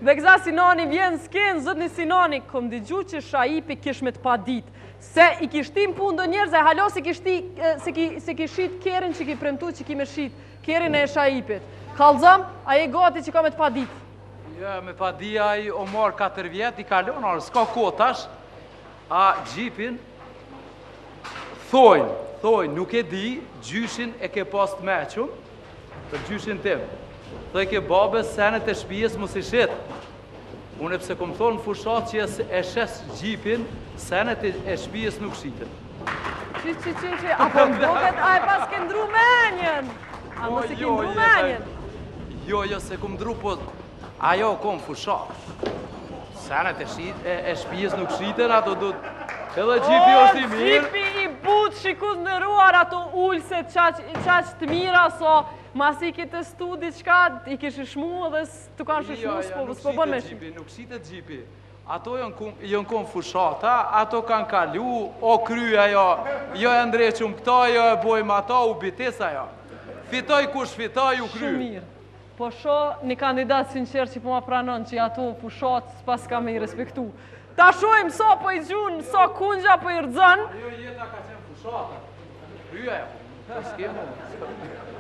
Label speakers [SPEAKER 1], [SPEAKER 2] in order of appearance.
[SPEAKER 1] Dhe këza Sinani vjen s'ken, zëtni Sinani, kom digju që Shaipi kish me të pa dit. Se i kishtim punë do njerëz e halo se kishit kerin që ki premtu që ki me shit, kerin e Shaipit. Kallëzëm, a e gati që ka me të pa dit?
[SPEAKER 2] Ja, me pa dia i o marë 4 vjet, i kalon, s'ka kotash, a gjipin, thojnë, nuk e di, gjyshin e ke pas të meqëm, për gjyshin tim. Dhe ke babes senet e shpijes mos i shit. Unë pse kom thonë fushat që e shes gjipin, senet e shpijes nuk shiten.
[SPEAKER 1] Që, apo më duket, a e pas ke ndru menjen? A mos e ke ndru menjen?
[SPEAKER 2] Jo, se kom ndru, po ajo kom fushat. Senet e shpijes nuk shiten, ato du të... Edhe gjipi është i mirë.
[SPEAKER 1] Gjipi i but shikus në ruar ato ullëse qaq të mira, so masi ki të studi qka, i kishë shmu edhe të kanë shëshmu, s'po bën me shqip.
[SPEAKER 2] Nuk shitet gjipi. Ato jënë kom fushata, ato kanë kalu, o kryja jo e ndreqëm këta, jo e bojmë ata, u bitesa jo. Fitoj kush fitoj, u kry.
[SPEAKER 1] Shumë mirë. Po sho një kandidat sinqer që po ma pranon që ato fushat s'pas ka me i respektu. Ta shojmë so po i gjunë, so kungja po i rëzën.
[SPEAKER 2] Ajo jeta ka qenë fushata. Kryja jo.